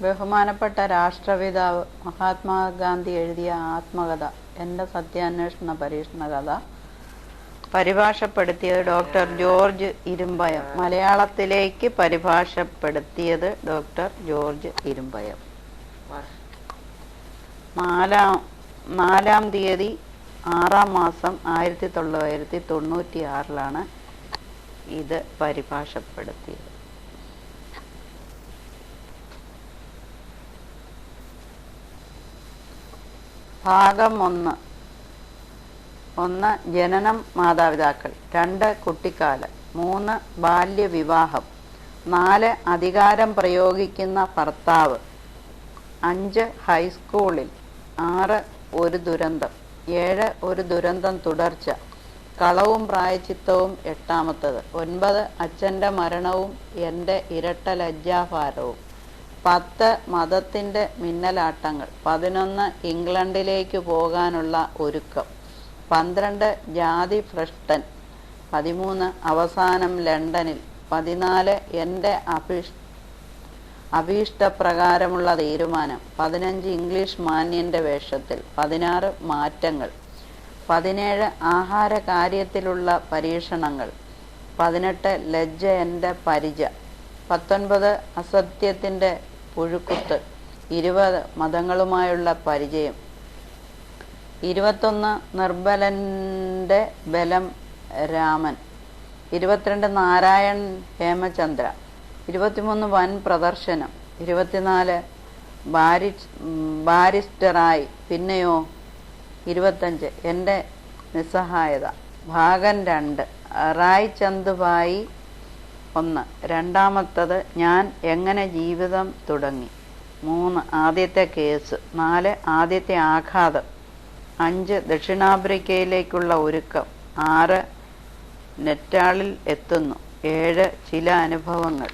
ബഹുമാനപ്പെട്ട രാഷ്ട്രപിതാവ് മഹാത്മാഗാന്ധി എഴുതിയ ആത്മകഥ എൻ്റെ സത്യാന്വേഷണ പരീക്ഷണ കഥ പരിഭാഷപ്പെടുത്തിയത് ഡോക്ടർ ജോർജ് ഇരുമ്പയം. മലയാളത്തിലേക്ക് പരിഭാഷപ്പെടുത്തിയത് ഡോക്ടർ ജോർജ് ഇരുമ്പയം. 4-ാം തീയതി 6-ാം മാസം 1996 ഇത് പരിഭാഷപ്പെടുത്തിയത്. ഭാഗം 1. ജനനം മാതാപിതാക്കൾ. 2 കുട്ടിക്കാലം. 3 ബാല്യവിവാഹം. 4 അധികാരം പ്രയോഗിക്കുന്ന ഭർത്താവ്. 5 ഹൈസ്കൂളിൽ. 6 ഒരു ദുരന്തം. 7 ഒരു ദുരന്തം തുടർച്ച. കളവും പ്രായച്ചിത്തവും 8ാമത്തത്. 9 അച്ഛൻ്റെ മരണവും എൻ്റെ ഇരട്ട ലജ്ജാഭാരവും. 10 മതത്തിൻ്റെ മിന്നലാട്ടങ്ങൾ. 11 ഇംഗ്ലണ്ടിലേക്ക് പോകാനുള്ള ഒരുക്കം. 12 ജാതി ഭ്രഷ്ടൻ. 13 അവസാനം ലണ്ടനിൽ. 14 എൻ്റെ അഭീഷ്ടപ്രകാരമുള്ള തീരുമാനം. 15 ഇംഗ്ലീഷ് മാന്യൻ്റെ വേഷത്തിൽ. 16 മാറ്റങ്ങൾ. 17 ആഹാര കാര്യത്തിലുള്ള പരീക്ഷണങ്ങൾ. 18 ലജ്ജ എൻ്റെ പരിച. 19 അസത്യത്തിൻ്റെ പുഴുക്കുത്ത്. 20 മതങ്ങളുമായുള്ള പരിചയം. 21 നിർബലൻ്റെ ബലം രാമൻ. 22 നാരായൺ ഹേമചന്ദ്ര. 23 വൻ പ്രദർശനം. 24 ബാരിസ്റ്ററായി. പിന്നെയോ 25 എൻ്റെ നിസ്സഹായത. ഭാഗം 2. റായ് ചന്ദ് ഭായി 1. രണ്ടാമത്തത് ഞാൻ എങ്ങനെ ജീവിതം തുടങ്ങി. 3 ആദ്യത്തെ കേസ്. 4 ആദ്യത്തെ ആഘാതം. 5 ദക്ഷിണാഫ്രിക്കയിലേക്കുള്ള ഒരുക്കം. 6 നെറ്റാളിൽ എത്തുന്നു. 7 ചില അനുഭവങ്ങൾ.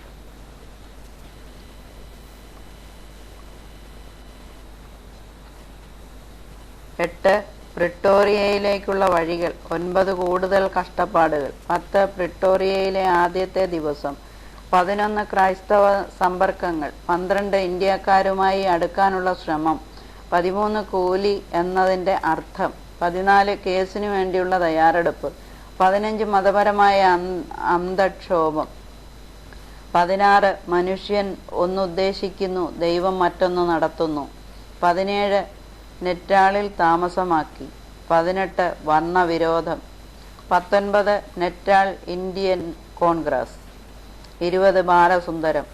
8 പ്രിട്ടോറിയയിലേക്കുള്ള വഴികൾ. 9 കൂടുതൽ കഷ്ടപ്പാടുകൾ. 10 പ്രിട്ടോറിയയിലെ ആദ്യത്തെ ദിവസം. 11 ക്രൈസ്തവ സമ്പർക്കങ്ങൾ. 12 ഇന്ത്യക്കാരുമായി അടുക്കാനുള്ള ശ്രമം. 13 കൂലി എന്നതിൻ്റെ അർത്ഥം. 14 കേസിനു വേണ്ടിയുള്ള തയ്യാറെടുപ്പ്. 15 മതപരമായ അന്തക്ഷോഭം. 16 മനുഷ്യൻ ഒന്നുദ്ദേശിക്കുന്നു, ദൈവം മറ്റൊന്ന് നടത്തുന്നു. 17 നെറ്റാളിൽ താമസമാക്കി. 18 വർണ്ണവിരോധം. 19 നെറ്റാൾ ഇന്ത്യൻ കോൺഗ്രസ്. 20 ബാലസുന്ദരം.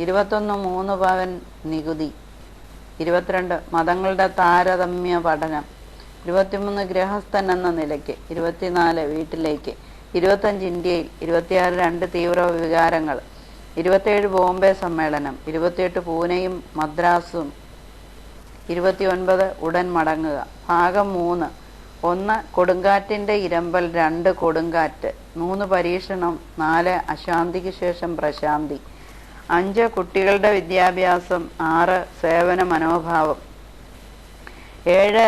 21 3 പവൻ നികുതി. 22 മതങ്ങളുടെ താരതമ്യ പഠനം. 23 ഗൃഹസ്ഥൻ എന്ന നിലയ്ക്ക്. 24 വീട്ടിലേക്ക്. 25 ഇന്ത്യയിൽ. 26 2 തീവ്ര വികാരങ്ങൾ. 27 ബോംബെ സമ്മേളനം. 28 പൂനെയും മദ്രാസും. 29 ഉടൻ മടങ്ങുക. ഭാഗം 3. 1 കൊടുങ്കാറ്റിൻ്റെ ഇരമ്പൽ. 2 കൊടുങ്കാറ്റ്. 3 പരീക്ഷണം. 4 അശാന്തിക്ക് ശേഷം പ്രശാന്തി. 5 കുട്ടികളുടെ വിദ്യാഭ്യാസം. 6 സേവന മനോഭാവം. 7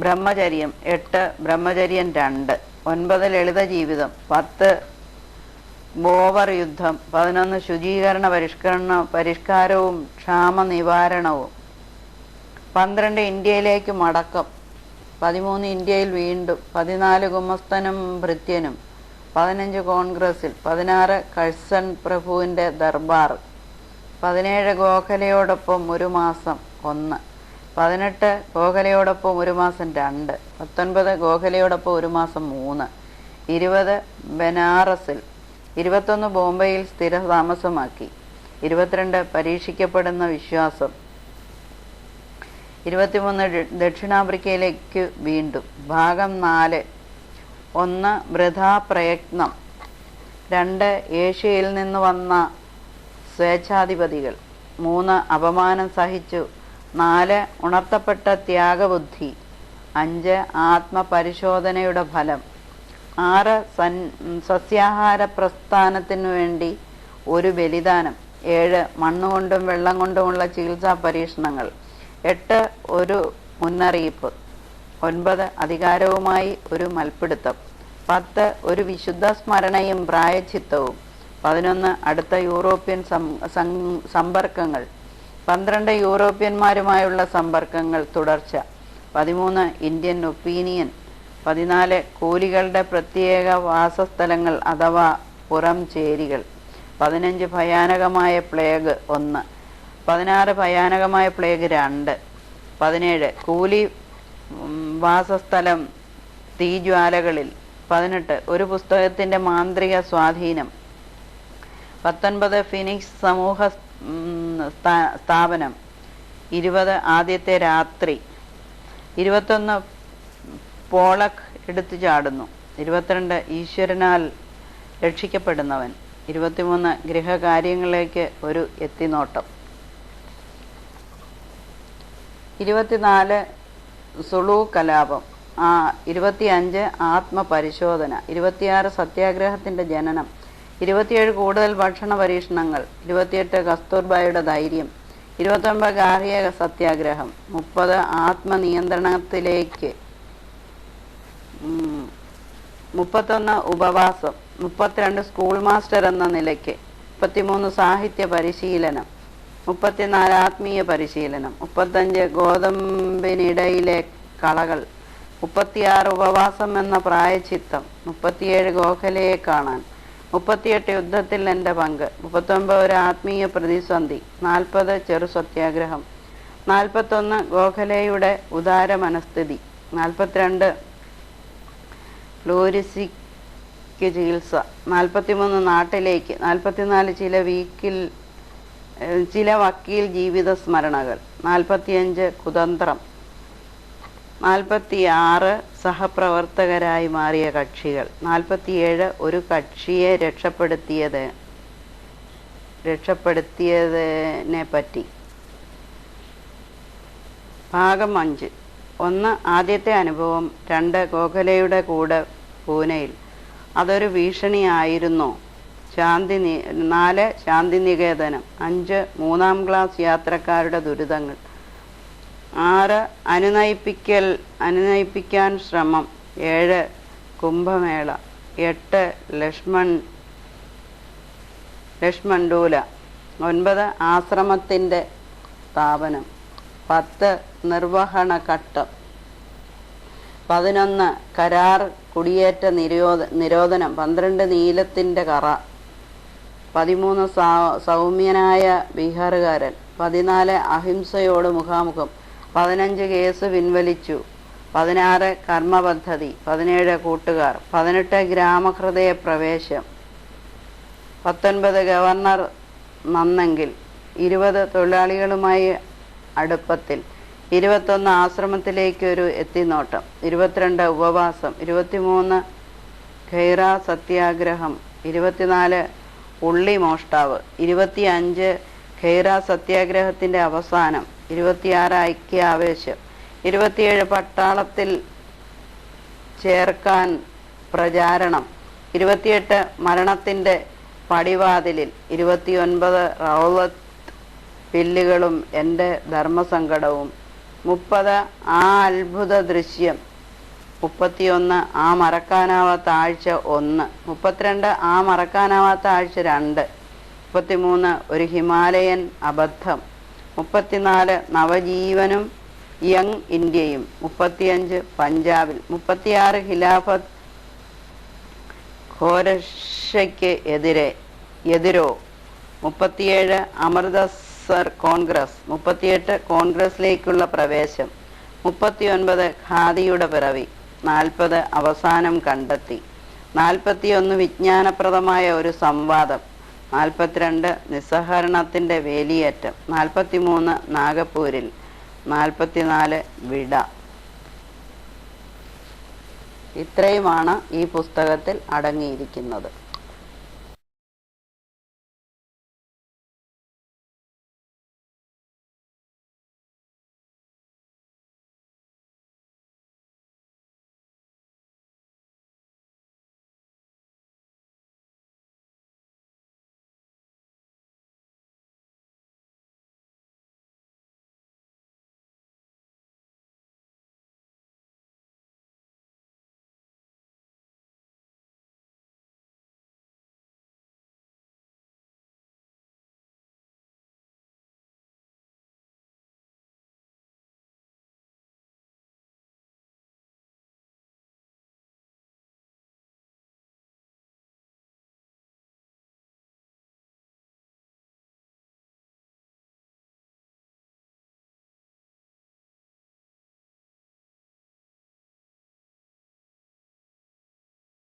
ബ്രഹ്മചര്യം. 8 ബ്രഹ്മചര്യം 2. 9 ലളിത ജീവിതം. 10 ബോവർ യുദ്ധം. 11 ശുചീകരണ പരിഷ്കാരവും ക്ഷാമ നിവാരണവും. 12 ഇന്ത്യയിലേക്ക് മടക്കം. 13 ഇന്ത്യയിൽ വീണ്ടും. 14 ഗുമസ്തനും ഭൃത്യനും. 15 കോൺഗ്രസിൽ. 16 കഴ്സൺ പ്രഭുവിൻ്റെ ദർബാർ. 17 ഗോഖലെയോടൊപ്പം ഒരു മാസം 1. 18 ഗോഖലെയോടൊപ്പം ഒരു മാസം 2. 19 ഗോഖലെയോടൊപ്പം ഒരു മാസം 3. 20 ബനാറസിൽ. 21 ബോംബെയിൽ സ്ഥിരതാമസമാക്കി. 22 പരീക്ഷിക്കപ്പെടുന്ന വിശ്വാസം. 23 ദക്ഷിണാഫ്രിക്കയിലേക്ക് വീണ്ടും. ഭാഗം 4. 1 വൃഥാ പ്രയത്നം. 2 ഏഷ്യയിൽ നിന്ന് വന്ന സ്വേച്ഛാധിപതികൾ. 3 അപമാനം സഹിച്ചു. 4 ഉണർത്തപ്പെട്ട ത്യാഗബുദ്ധി. 5 ആത്മപരിശോധനയുടെ ഫലം. 6 സസ്യാഹാര പ്രസ്ഥാനത്തിനു വേണ്ടി ഒരു ബലിദാനം. 7 മണ്ണുകൊണ്ടും വെള്ളം കൊണ്ടുമുള്ള ചികിത്സാ പരീക്ഷണങ്ങൾ. 8 ഒരു മുന്നറിയിപ്പ്. 9 അധികാരവുമായി ഒരു മൽപ്പിടുത്തം. 10 ഒരു വിശുദ്ധ സ്മരണയും പ്രായച്ചിത്തവും. 11 അടുത്ത യൂറോപ്യൻ സമ്പർക്കങ്ങൾ. 12 യൂറോപ്യന്മാരുമായുള്ള സമ്പർക്കങ്ങൾ തുടർച്ച. 13 ഇന്ത്യൻ ഒപ്പീനിയൻ. 14 കൂലികളുടെ പ്രത്യേക വാസസ്ഥലങ്ങൾ അഥവാ പുറംചേരികൾ. 15 ഭയാനകമായ പ്ലേഗ് 1. 16 ഭയാനകമായ പ്ലേഗ് 2. 17 കൂലി വാസസ്ഥലം തീജ്വാലകളിൽ. 18 ഒരു പുസ്തകത്തിൻ്റെ മാന്ത്രിക സ്വാധീനം. 19 ഫിനിക്സ് സമൂഹ സ്ഥാപനം. 20 ആദ്യത്തെ രാത്രി. 21 പോളക്ക് എടുത്തു ചാടുന്നു. 22 ഈശ്വരനാൽ രക്ഷിക്കപ്പെടുന്നവൻ. 23 ഗൃഹകാര്യങ്ങളിലേക്ക് ഒരു എത്തിനോട്ടം. 24 സുളു കലാപം. 25 ആത്മപരിശോധന. 26 സത്യാഗ്രഹത്തിൻ്റെ ജനനം. 27 കൂടുതൽ ഭക്ഷണ പരീക്ഷണങ്ങൾ. 28 കസ്തൂർബായുടെ ധൈര്യം. 29 ഗാർഹിക സത്യാഗ്രഹം. 30 ആത്മനിയന്ത്രണത്തിലേക്ക്. 31 ഉപവാസം. 32 സ്കൂൾ മാസ്റ്റർ എന്ന നിലയ്ക്ക്. 33 സാഹിത്യ പരിശീലനം. 34 ആത്മീയ പരിശീലനം. 35 ഗോതമ്പിനിടയിലെ കളകൾ. 36 ഉപവാസം എന്ന പ്രായച്ചിത്തം. 37 ഗോഖലയെ കാണാൻ. 38 യുദ്ധത്തിൽ എൻ്റെ പങ്ക്. 39 ഒരു ആത്മീയ പ്രതിസന്ധി. 40 ചെറു സത്യാഗ്രഹം. 41 ഗോഖലെയുടെ ഉദാര മനസ്ഥിതി. 42 ഫ്ലൂരിസിക്ക് ചികിത്സ. 43 നാട്ടിലേക്ക്. 44 ചില വക്കീൽ ജീവിത സ്മരണകൾ. 45 കുതന്ത്രം. 46 സഹപ്രവർത്തകരായി മാറിയ കക്ഷികൾ. 47 ഒരു കക്ഷിയെ രക്ഷപ്പെടുത്തിയതിനെ പറ്റി. ഭാഗം 5. 1 ആദ്യത്തെ അനുഭവം. 2 ഗോഖലെയുടെ കൂടെ പൂനെയിൽ. അതൊരു ഭീഷണിയായിരുന്നോ? 4 ശാന്തിനികേതനം. 5 മൂന്നാം ക്ലാസ് യാത്രക്കാരുടെ ദുരിതങ്ങൾ. 6 അനുനയിപ്പിക്കാൻ ശ്രമം. 7 കുംഭമേള. 8 ലക്ഷ്മണ്ഡൂല. 9 ആശ്രമത്തിൻ്റെ സ്ഥാപനം. 10 നിർവഹണഘട്ടം. 11 കരാർ കുടിയേറ്റ നിരോധനം. 12 നീലത്തിൻ്റെ കറ. 13 സൗമ്യനായ ബീഹാറുകാരൻ. 14 അഹിംസയോട് മുഖാമുഖം. 15 കേസ് പിൻവലിച്ചു. 16 കർമ്മപദ്ധതി. 17 കൂട്ടുകാർ. 18 ഗ്രാമഹൃദയ പ്രവേശം. 19 ഗവർണർ നന്നെങ്കിൽ. 20 തൊഴിലാളികളുമായി അടുപ്പത്തിൽ. 21 ആശ്രമത്തിലേക്കൊരു എത്തിനോട്ടം. 22 ഉപവാസം. 23 ഖൈറ സത്യാഗ്രഹം. 24 ഉള്ളി മോഷ്ടാവ്. 25 ഖൈറ സത്യാഗ്രഹത്തിൻ്റെ അവസാനം. 26 ഐക്യാവേശം. 27 പട്ടാളത്തിൽ ചേർക്കാൻ പ്രചാരണം. 28 മരണത്തിൻ്റെ പടിവാതിലിൽ. 29 റൗലത്ത് പില്ലുകളും എൻ്റെ ധർമ്മസങ്കടവും. 30 ആ അത്ഭുത ദൃശ്യം. 31 ആ മറക്കാനാവാത്ത ആഴ്ച 1. 32 ആ മറക്കാനാവാത്ത ആഴ്ച 2. 33 ഒരു ഹിമാലയൻ അബദ്ധം. 34 നവജീവനും യങ് ഇന്ത്യയും. 35 പഞ്ചാബിൽ. 36 ഖിലാഫത്ത് ഘോരക്ഷയ്ക്ക് എതിരോ. 37 അമൃതസർ കോൺഗ്രസ്. 38 കോൺഗ്രസിലേക്കുള്ള പ്രവേശം. 39 ഖാദിയുടെ പിറവി. 40 അവസാനം കണ്ടെത്തി. 41 വിജ്ഞാനപ്രദമായ ഒരു സംവാദം. 42 നിസ്സഹകരണത്തിൻ്റെ വേലിയേറ്റം. 43 നാഗപ്പൂരിൽ. 44 വിട. ഇത്രയുമാണ് ഈ പുസ്തകത്തിൽ അടങ്ങിയിരിക്കുന്നത്.